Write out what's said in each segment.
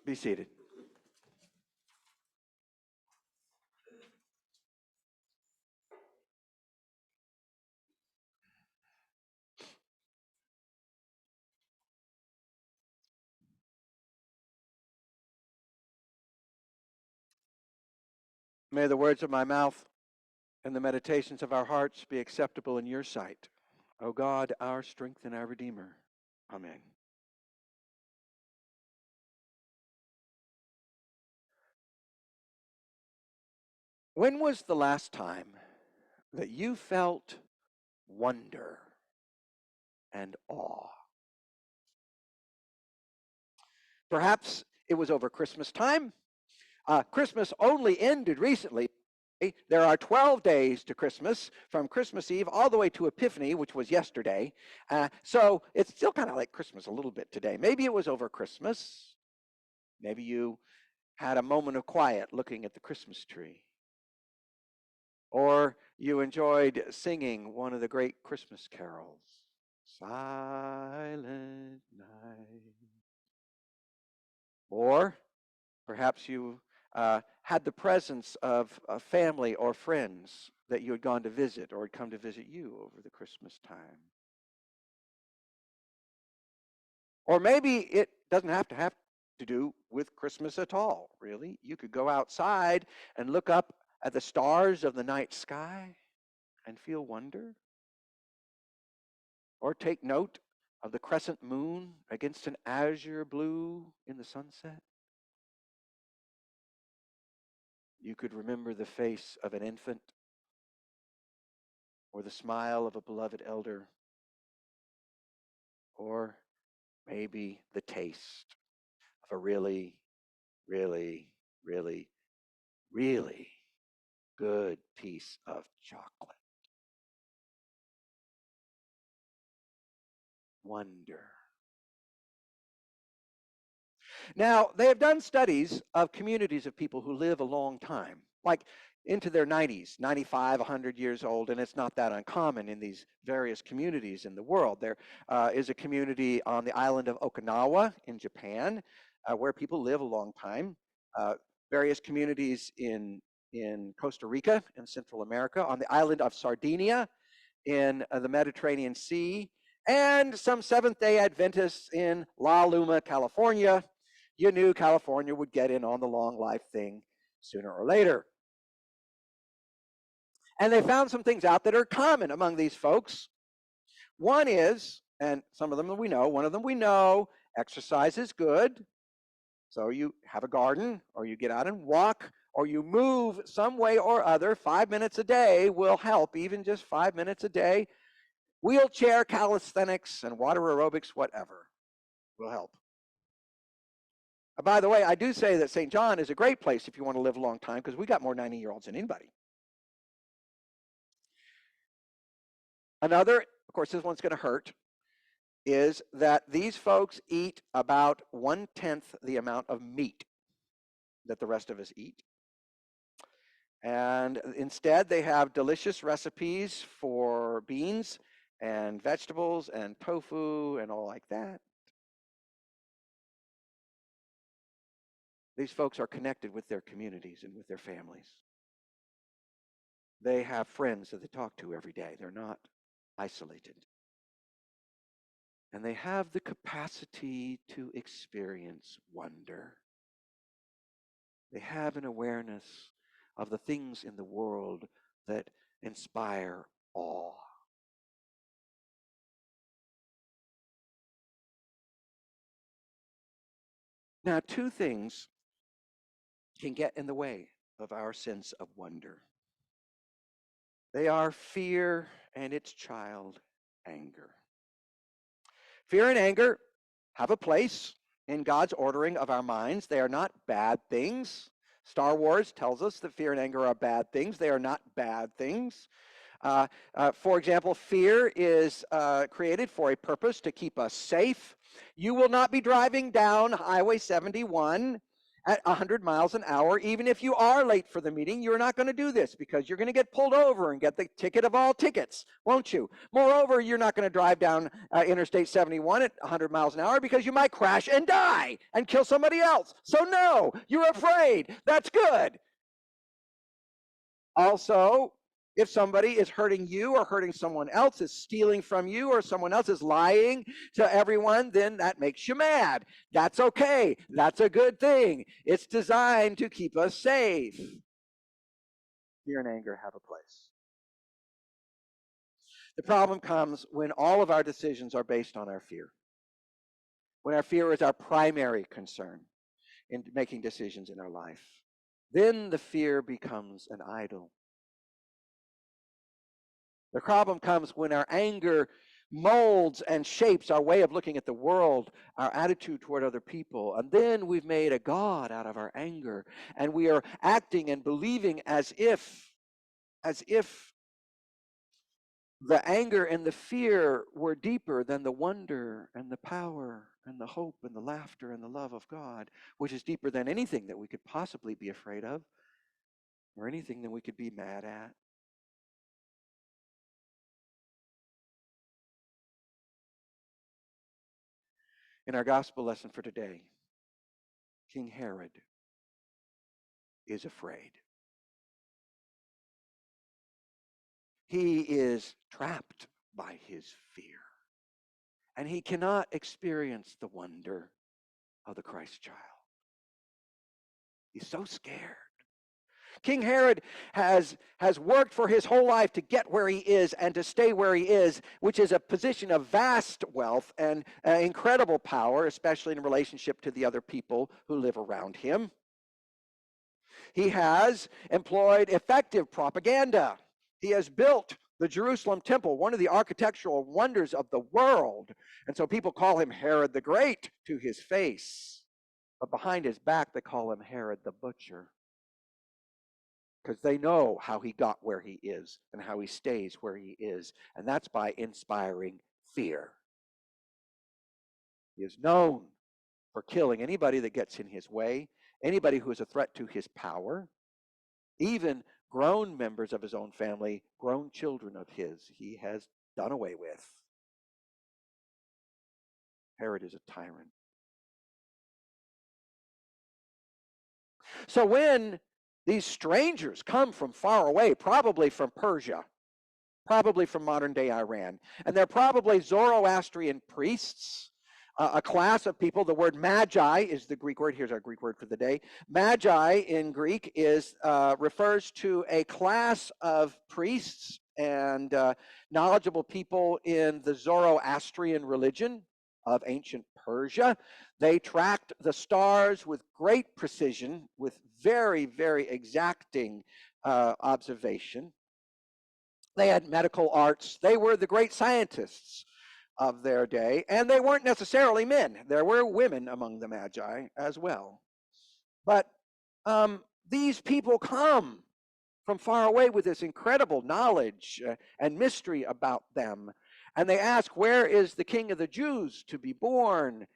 Be seated. May the words of my mouth and the meditations of our hearts be acceptable in your sight, O God, our strength and our Redeemer. Amen. When was the last time that you felt wonder and awe? Perhaps it was over Christmas time. Christmas only ended recently. There are 12 days to Christmas, from Christmas Eve all the way to Epiphany, which was yesterday. So it's still kind of like Christmas a little bit today. Maybe it was over Christmas. Maybe you had a moment of quiet looking at the Christmas tree. Or you enjoyed singing one of the great Christmas carols, Silent Night. Or perhaps you had the presence of a family or friends that you had gone to visit or had come to visit you over the Christmas time. Or maybe it doesn't have to do with Christmas at all, really. You could go outside and look up at the stars of the night sky and feel wonder. Or take note of the crescent moon against an azure blue in the sunset. You could remember the face of an infant or the smile of a beloved elder, or maybe the taste of a really, really, really, really good piece of chocolate. Wonder. Now, they have done studies of communities of people who live a long time, like into their 90s, 95, 100 years old, and it's not that uncommon in these various communities in the world. There is a community on the island of Okinawa in Japan where people live a long time. Various communities in Costa Rica in Central America, on the island of Sardinia in the Mediterranean Sea, and some Seventh-day Adventists in La Luma, California. You knew California would get in on the long life thing sooner or later. And they found some things out that are common among these folks. One is, and some of them we know, one of them we know, exercise is good. So you have a garden, or you get out and walk, or you move some way or other. 5 minutes a day will help, even just 5 minutes a day. Wheelchair calisthenics and water aerobics, whatever, will help. By the way, I do say that St. John is a great place if you want to live a long time, because we got more 90-year-olds than anybody. Another, of course, this one's going to hurt, is that these folks eat about 1/10 the amount of meat that the rest of us eat. And instead, they have delicious recipes for beans and vegetables and tofu and all like that. These folks are connected with their communities and with their families. They have friends that they talk to every day. They're not isolated. And they have the capacity to experience wonder. They have an awareness of the things in the world that inspire awe. Now, two things can get in the way of our sense of wonder. They are fear and its child, anger. Fear and anger have a place in God's ordering of our minds. They are not bad things. Star Wars tells us that fear and anger are bad things. They are not bad things. For example, fear is created for a purpose to keep us safe. You will not be driving down Highway 71 at 100 miles an hour. Even if you are late for the meeting, you're not going to do this because you're going to get pulled over and get the ticket of all tickets, won't you? Moreover, you're not going to drive down Interstate 71 at 100 miles an hour because you might crash and die and kill somebody else. So no, you're afraid. That's good. Also, if somebody is hurting you or hurting someone else, is stealing from you, or someone else is lying to everyone, then that makes you mad. That's okay. That's a good thing. It's designed to keep us safe. Fear and anger have a place. The problem comes when all of our decisions are based on our fear. When our fear is our primary concern in making decisions in our life, then the fear becomes an idol. The problem comes when our anger molds and shapes our way of looking at the world, our attitude toward other people. And then we've made a God out of our anger. And we are acting and believing as if the anger and the fear were deeper than the wonder and the power and the hope and the laughter and the love of God, which is deeper than anything that we could possibly be afraid of or anything that we could be mad at. In our gospel lesson for today, King Herod is afraid. He is trapped by his fear, and he cannot experience the wonder of the Christ child. He's so scared. King Herod has worked for his whole life to get where he is and to stay where he is, which is a position of vast wealth and incredible power, especially in relationship to the other people who live around him. He has employed effective propaganda. He has built the Jerusalem temple, one of the architectural wonders of the world. And so people call him Herod the Great to his face. But behind his back, they call him Herod the Butcher, because they know how he got where he is and how he stays where he is. And that's by inspiring fear. He is known for killing anybody that gets in his way, anybody who is a threat to his power, even grown members of his own family, grown children of his, he has done away with. Herod is a tyrant. So when these strangers come from far away, probably from Persia, probably from modern-day Iran, and they're probably Zoroastrian priests, a class of people. The word magi is the Greek word. Here's our Greek word for the day. Magi in Greek refers to a class of priests and knowledgeable people in the Zoroastrian religion of ancient Persia. They tracked the stars with great precision, with very, very exacting observation. They had medical arts. They were the great scientists of their day, and they weren't necessarily men. There were women among the Magi as well. But these people come from far away with this incredible knowledge and mystery about them. And they ask, where is the King of the Jews to be born?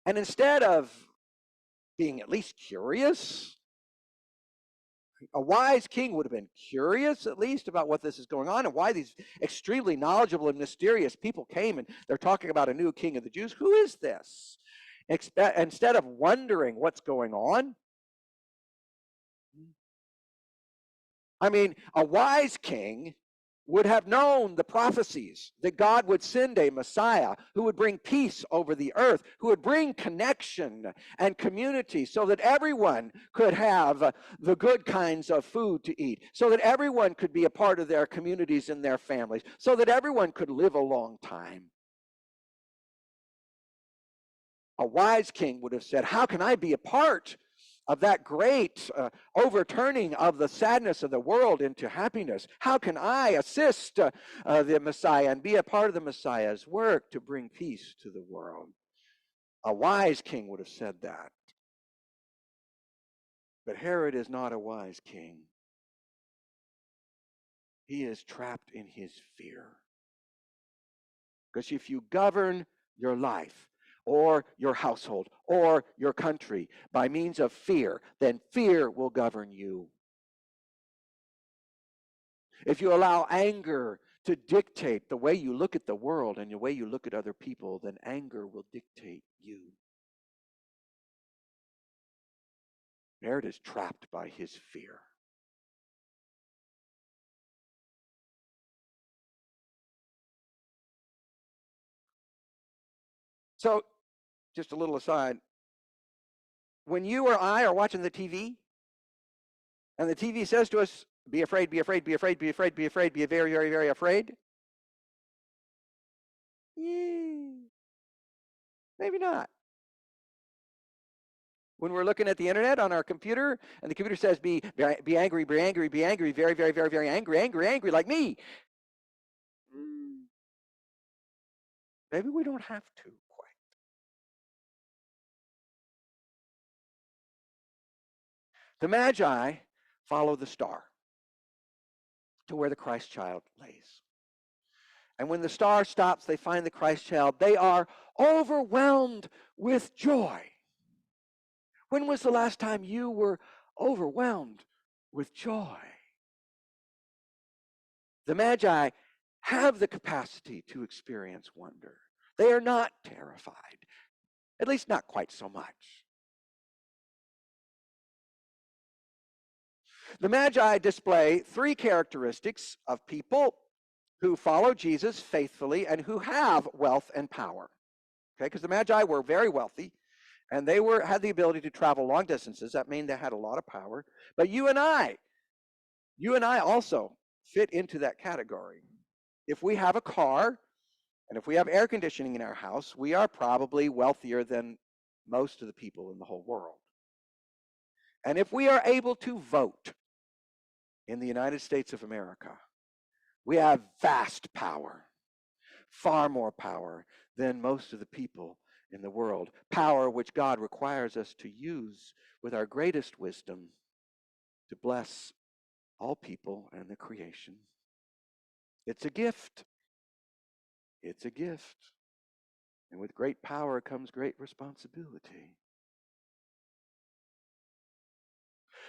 And instead of being at least curious, a wise king would have been curious at least about what this is going on and why these extremely knowledgeable and mysterious people came, and they're talking about a new king of the Jews. Who is this? Instead of wondering what's going on, I mean, a wise king would have known the prophecies that God would send a Messiah who would bring peace over the earth, who would bring connection and community so that everyone could have the good kinds of food to eat, so that everyone could be a part of their communities and their families, so that everyone could live a long time. A wise king would have said, how can I be a part of that great overturning of the sadness of the world into happiness? How can I assist the Messiah and be a part of the Messiah's work to bring peace to the world? A wise king would have said that. But Herod is not a wise king. He is trapped in his fear. Because if you govern your life or your household or your country by means of fear, then fear will govern you. If you allow anger to dictate the way you look at the world and the way you look at other people, then anger will dictate you. Herod is trapped by his fear. So, just a little aside, when you or I are watching the TV and the TV says to us, be afraid, be afraid, be afraid, be afraid, be afraid, be very, very, very afraid, maybe not. When we're looking at the internet on our computer and the computer says, be angry, be angry, be angry, very, very, very, very angry, angry, angry, like me, maybe we don't have to quite. The Magi follow the star to where the Christ child lays. And when the star stops, they find the Christ child. They are overwhelmed with joy. When was the last time you were overwhelmed with joy? The Magi have the capacity to experience wonder. They are not terrified, at least not quite so much. The Magi display three characteristics of people who follow Jesus faithfully and who have wealth and power. Okay, because the Magi were very wealthy and they had the ability to travel long distances. That means they had a lot of power. But you and I also fit into that category. If we have a car and if we have air conditioning in our house, we are probably wealthier than most of the people in the whole world. And if we are able to vote in the United States of America, we have vast power, far more power than most of the people in the world. Power which God requires us to use with our greatest wisdom to bless all people and the creation. It's a gift. It's a gift. And with great power comes great responsibility.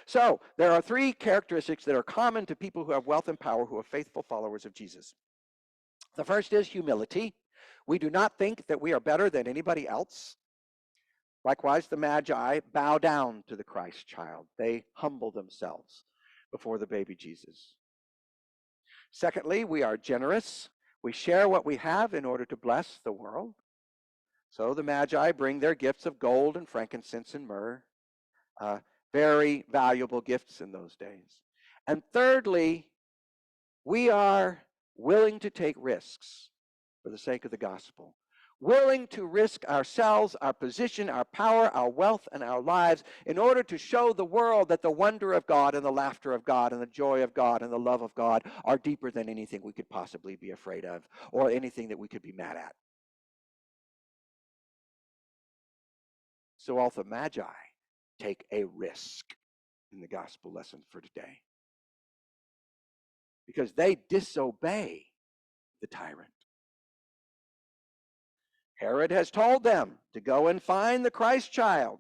So, there are three characteristics that are common to people who have wealth and power who are faithful followers of Jesus. The first is humility. We do not think that we are better than anybody else. Likewise, the Magi bow down to the Christ child. They humble themselves before the baby Jesus. Secondly, we are generous. We share what we have in order to bless the world. So the Magi bring their gifts of gold and frankincense and myrrh, very valuable gifts in those days. And thirdly, we are willing to take risks for the sake of the gospel. Willing to risk ourselves, our position, our power, our wealth, and our lives in order to show the world that the wonder of God and the laughter of God and the joy of God and the love of God are deeper than anything we could possibly be afraid of or anything that we could be mad at. So also Magi take a risk in the gospel lesson for today because they disobey the tyrant. Herod has told them to go and find the Christ child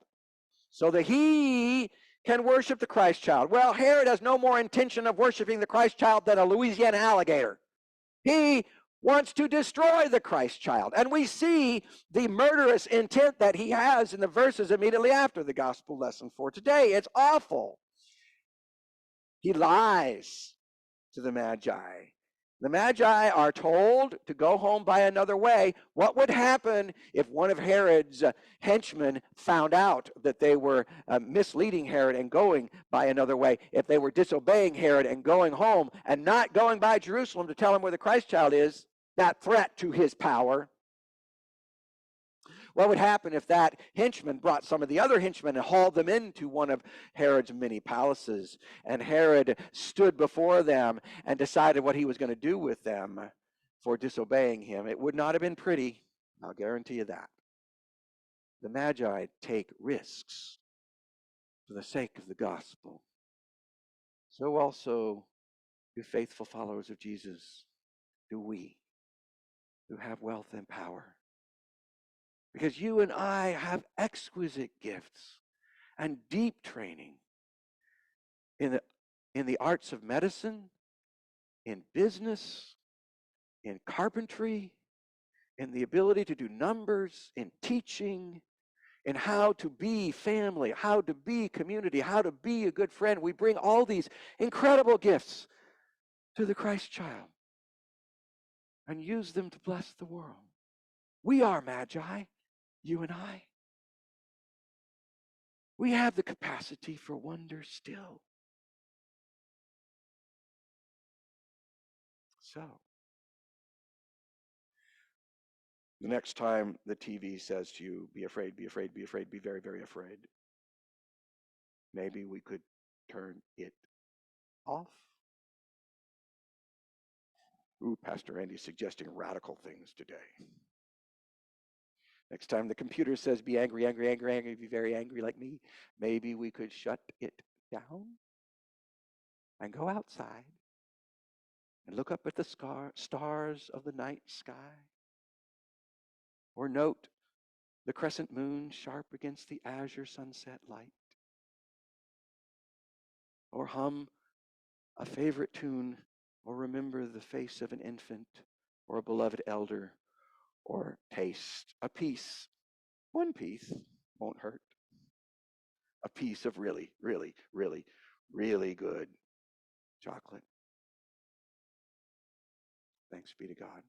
so that he can worship the Christ child. Well, Herod has no more intention of worshiping the Christ child than a Louisiana alligator. He wants to destroy the Christ child. And we see the murderous intent that he has in the verses immediately after the gospel lesson for today. It's awful. He lies to the Magi. The Magi are told to go home by another way. What would happen if one of Herod's henchmen found out that they were misleading Herod and going by another way? If they were disobeying Herod and going home and not going by Jerusalem to tell him where the Christ child is, that threat to his power. What would happen if that henchman brought some of the other henchmen and hauled them into one of Herod's many palaces, and Herod stood before them and decided what he was going to do with them for disobeying him? It would not have been pretty, I'll guarantee you that. The Magi take risks for the sake of the gospel. So also do faithful followers of Jesus, do we, who have wealth and power. Because you and I have exquisite gifts and deep training in the arts of medicine, in business, in carpentry, in the ability to do numbers, in teaching, in how to be family, how to be community, how to be a good friend. We bring all these incredible gifts to the Christ child and use them to bless the world. We are magi, you and I. We have the capacity for wonder still. So, the next time the TV says to you, be afraid, be afraid, be afraid, be very, very afraid, maybe we could turn it off. Ooh, Pastor Andy's suggesting radical things today. Next time the computer says, be angry, angry, angry, angry, be very angry like me, maybe we could shut it down and go outside and look up at the stars of the night sky, or note the crescent moon sharp against the azure sunset light, or hum a favorite tune, or remember the face of an infant or a beloved elder, or taste a piece. One piece won't hurt. A piece of really, really, really, really good chocolate. Thanks be to God.